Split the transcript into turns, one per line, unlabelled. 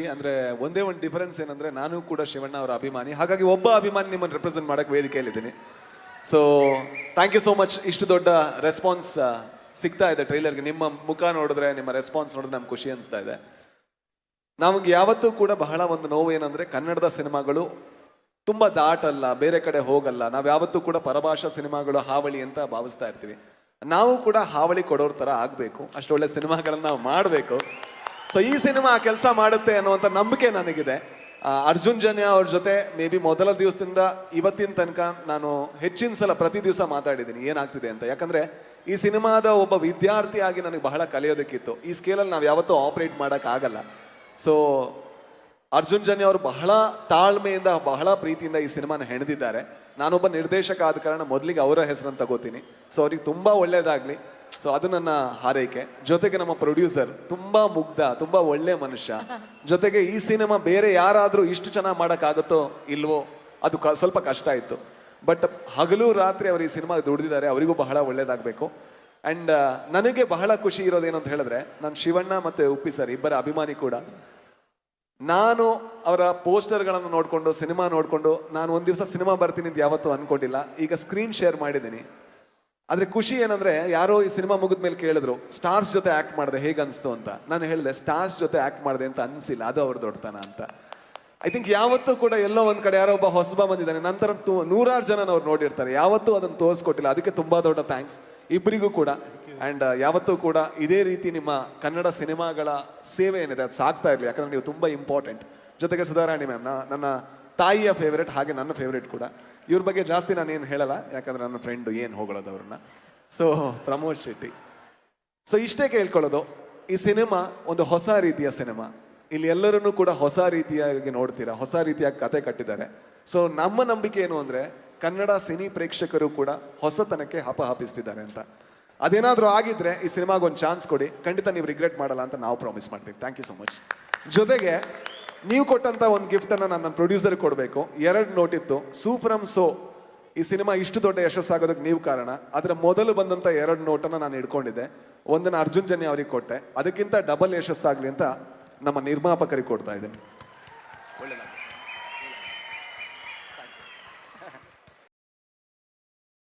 ಅಂದ್ರೆ ಒಂದೇ ಒಂದು ಡಿಫರೆನ್ಸ್ ಏನಂದ್ರೆ ನಾನು ಕೂಡ ಶಿವಣ್ಣ ಅವರ ಅಭಿಮಾನಿ, ಹಾಗಾಗಿ ಒಬ್ಬ ಅಭಿಮಾನಿ ನಿಮ್ಮನ್ನು ರೆಪ್ರೆಸೆಂಟ್ ಮಾಡಕ್ಕೆ ವೇದಿಕೆಯಲ್ಲಿದ್ದೀನಿ. So thank you so much. ಇಷ್ಟು ದೊಡ್ಡ ರೆಸ್ಪಾನ್ಸ್ ಸಿಗ್ತಾ ಇದೆ ಟ್ರೈಲರ್ಗೆ. ನಿಮ್ಮ ಮುಖ ನೋಡಿದ್ರೆ, ನಿಮ್ಮ ರೆಸ್ಪಾನ್ಸ್ ನೋಡಿದ್ರೆ ನಮ್ಗೆ ಖುಷಿ ಅನಿಸ್ತಾ ಇದೆ. ನಮಗೆ ಯಾವತ್ತೂ ಕೂಡ ಬಹಳ ಒಂದು ನೋವು ಏನಂದ್ರೆ, ಕನ್ನಡದ ಸಿನಿಮಾಗಳು ತುಂಬಾ ದಾಟಲ್ಲ, ಬೇರೆ ಕಡೆ ಹೋಗಲ್ಲ. ನಾವು ಯಾವತ್ತೂ ಕೂಡ ಪರಭಾಷಾ ಸಿನಿಮಾಗಳು ಹಾವಳಿ ಅಂತ ಭಾವಿಸ್ತಾ ಇರ್ತೀವಿ. ನಾವು ಕೂಡ ಹಾವಳಿ ಕೊಡೋರ್ ತರ ಆಗ್ಬೇಕು, ಅಷ್ಟೊಳ್ಳೆ ಸಿನಿಮಾಗಳನ್ನ ನಾವು ಮಾಡಬೇಕು. ಸೊ ಈ ಸಿನಿಮಾ ಆ ಕೆಲಸ ಮಾಡುತ್ತೆ ಅನ್ನುವಂಥ ನಂಬಿಕೆ ನನಗಿದೆ. ಅರ್ಜುನ್ ಜನ್ಯ ಅವ್ರ ಜೊತೆ ಮೇ ಬಿ ಮೊದಲ ದಿವಸದಿಂದ ಇವತ್ತಿನ ತನಕ ನಾನು ಹೆಚ್ಚಿನ ಸಲ ಪ್ರತಿ ದಿವಸ ಮಾತಾಡಿದ್ದೀನಿ ಏನಾಗ್ತಿದೆ ಅಂತ. ಯಾಕಂದ್ರೆ ಈ ಸಿನಿಮಾದ ಒಬ್ಬ ವಿದ್ಯಾರ್ಥಿಯಾಗಿ ನನಗೆ ಬಹಳ ಕಲಿಯೋದಕ್ಕಿತ್ತು. ಈ ಸ್ಕೇಲಲ್ಲಿ ನಾವು ಯಾವತ್ತೂ ಆಪರೇಟ್ ಮಾಡೋಕ್ಕಾಗಲ್ಲ. ಸೊ ಅರ್ಜುನ್ ಜನ್ಯ ಅವರು ಬಹಳ ತಾಳ್ಮೆಯಿಂದ, ಬಹಳ ಪ್ರೀತಿಯಿಂದ ಈ ಸಿನಿಮಾನ ಹೆಣೆದಿದ್ದಾರೆ. ನಾನೊಬ್ಬ ನಿರ್ದೇಶಕ ಆದ ಕಾರಣ ಮೊದಲಿಗೆ ಅವರ ಹೆಸರನ್ನು ತಗೋತೀನಿ. ಸೊ ಅವ್ರಿಗೆ ತುಂಬಾ ಒಳ್ಳೇದಾಗ್ಲಿ. ಸೊ ಅದು ನನ್ನ ಹಾರೈಕೆ. ಜೊತೆಗೆ ನಮ್ಮ ಪ್ರೊಡ್ಯೂಸರ್ ತುಂಬಾ ಮುಗ್ಧ, ತುಂಬಾ ಒಳ್ಳೆ ಮನುಷ್ಯ. ಜೊತೆಗೆ ಈ ಸಿನಿಮಾ ಬೇರೆ ಯಾರಾದ್ರೂ ಇಷ್ಟು ಚೆನ್ನಾಗಿ ಮಾಡೋಕ್ಕಾಗುತ್ತೋ ಇಲ್ವೋ, ಅದು ಸ್ವಲ್ಪ ಕಷ್ಟ ಇತ್ತು. ಬಟ್ ಹಗಲು ರಾತ್ರಿ ಅವರು ಈ ಸಿನಿಮಾ ದುಡಿದಿದ್ದಾರೆ. ಅವರಿಗೂ ಬಹಳ ಒಳ್ಳೇದಾಗಬೇಕು. ಅಂಡ್ ನನಗೆ ಬಹಳ ಖುಷಿ ಇರೋದೇನು ಅಂತ ಹೇಳಿದ್ರೆ, ನಾನು ಶಿವಣ್ಣ ಮತ್ತೆ ಉಪ್ಪಿ ಸರ್ ಇಬ್ಬರ ಅಭಿಮಾನಿ ಕೂಡ. ನಾನು ಅವರ ಪೋಸ್ಟರ್ಗಳನ್ನು ನೋಡಿಕೊಂಡು, ಸಿನಿಮಾ ನೋಡಿಕೊಂಡು, ನಾನು ಒಂದು ದಿವಸ ಸಿನಿಮಾ ಬರ್ತೀನಿ ಅಂತ ಯಾವತ್ತೂ ಅನ್ಕೊಂಡಿಲ್ಲ. ಈಗ ಸ್ಕ್ರೀನ್ ಶೇರ್ ಮಾಡಿದ್ದೀನಿ. ಆದ್ರೆ ಖುಷಿ ಏನಂದ್ರೆ, ಯಾರೋ ಈ ಸಿನಿಮಾ ಮುಗಿದ ಮೇಲೆ ಕೇಳಿದ್ರು ಸ್ಟಾರ್ಸ್ ಜೊತೆ ಆಕ್ಟ್ ಮಾಡಿದೆ ಹೇಗೆ ಅನಿಸ್ತು ಅಂತ. ನಾನು ಹೇಳಿದೆ ಸ್ಟಾರ್ಸ್ ಜೊತೆ ಆಕ್ಟ್ ಮಾಡಿದೆ ಅಂತ ಅನ್ಸಿಲ್ಲ, ಅದು ಅವ್ರ ದೊಡ್ಡತನ ಅಂತ. ಐ ಥಿಂಕ್ ಯಾವತ್ತೂ ಕೂಡ ಎಲ್ಲೋ ಒಂದ್ ಕಡೆ ಯಾರೋ ಒಬ್ಬ ಹೊಸಬ ಬಂದಿದ್ದಾನೆ, ನಂತರ ನೂರಾರು ಜನ ಅವ್ರು ನೋಡಿರ್ತಾರೆ, ಯಾವತ್ತೂ ಅದನ್ನು ತೋರಿಸ್ಕೊಟ್ಟಿಲ್ಲ. ಅದಕ್ಕೆ ತುಂಬಾ ದೊಡ್ಡ ಥ್ಯಾಂಕ್ಸ್ ಇಬ್ಬರಿಗೂ ಕೂಡ. ಅಂಡ್ ಯಾವತ್ತೂ ಕೂಡ ಇದೇ ರೀತಿ ನಿಮ್ಮ ಕನ್ನಡ ಸಿನಿಮಾಗಳ ಸೇವೆ ಏನಿದೆ ಅದು ಸಾಕ್ತಾ ಇರಲಿ. ಯಾಕಂದ್ರೆ ನೀವು ತುಂಬಾ ಇಂಪಾರ್ಟೆಂಟ್. ಜೊತೆಗೆ ಸುಧಾರಾಣಿ ಮ್ಯಾಮ್ ನನ್ನ ತಾಯಿಯ ಫೇವ್ರೇಟ್, ಹಾಗೆ ನನ್ನ ಫೇವ್ರೇಟ್ ಕೂಡ. ಇವ್ರ ಬಗ್ಗೆ ಜಾಸ್ತಿ ನಾನು ಏನು ಹೇಳಲ್ಲ, ಯಾಕಂದ್ರೆ ನನ್ನ ಫ್ರೆಂಡು ಏನು ಹೋಗಳೋದು ಅವ್ರನ್ನ. ಸೊ ಪ್ರಮೋದ್ ಶೆಟ್ಟಿ. ಸೊ ಇಷ್ಟೇ ಕೇಳ್ಕೊಳ್ಳೋದು, ಈ ಸಿನಿಮಾ ಒಂದು ಹೊಸ ರೀತಿಯ ಸಿನಿಮಾ. ಇಲ್ಲಿ ಎಲ್ಲರನ್ನೂ ಕೂಡ ಹೊಸ ರೀತಿಯಾಗಿ ನೋಡ್ತೀರಾ, ಹೊಸ ರೀತಿಯಾಗಿ ಕತೆ ಕಟ್ಟಿದ್ದಾರೆ. ಸೊ ನಮ್ಮ ನಂಬಿಕೆ ಏನು ಅಂದ್ರೆ, ಕನ್ನಡ ಸಿನಿ ಪ್ರೇಕ್ಷಕರು ಕೂಡ ಹೊಸತನಕ್ಕೆ ಹಪಹಪಿಸ್ತಿದ್ದಾರೆ ಅಂತ. ಅದೇನಾದ್ರೂ ಆಗಿದ್ರೆ ಈ ಸಿನಿಮಾಗೆ ಒಂದು ಚಾನ್ಸ್ ಕೊಡಿ, ಖಂಡಿತ ನೀವು ರಿಗ್ರೆಟ್ ಮಾಡಲ್ಲ ಅಂತ ನಾವು ಪ್ರಾಮಿಸ್ ಮಾಡ್ತೀವಿ. Thank you so much. ಜೊತೆಗೆ ನೀವು ಕೊಟ್ಟಂತ ಒಂದು ಗಿಫ್ಟ್ ಅನ್ನ ನನ್ನ ಪ್ರೊಡ್ಯೂಸರ್ ಕೊಡಬೇಕು. 2 ನೋಟ್ ಇತ್ತು. ಸೂಫ್ರಮ್ ಸೋ ಈ ಸಿನಿಮಾ ಇಷ್ಟು ದೊಡ್ಡ ಯಶಸ್ಸಾಗೋದಕ್ಕೆ ನೀವು ಕಾರಣ. ಅದರ ಮೊದಲು ಬಂದಂತ 2 ನೋಟನ್ನ ನಾನು ಇಟ್ಕೊಂಡಿದ್ದೆ. ಒಂದನ್ನ ಅರ್ಜುನ್ ಜನ್ಯ ಅವ್ರಿಗೆ ಕೊಟ್ಟೆ, ಅದಕ್ಕಿಂತ ಡಬಲ್ ಯಶಸ್ಸಾಗ್ಲಿ ಅಂತ ನಮ್ಮ ನಿರ್ಮಾಪಕರಿಗೆ ಕೊಡ್ತಾ ಇದ್ದೀನಿ.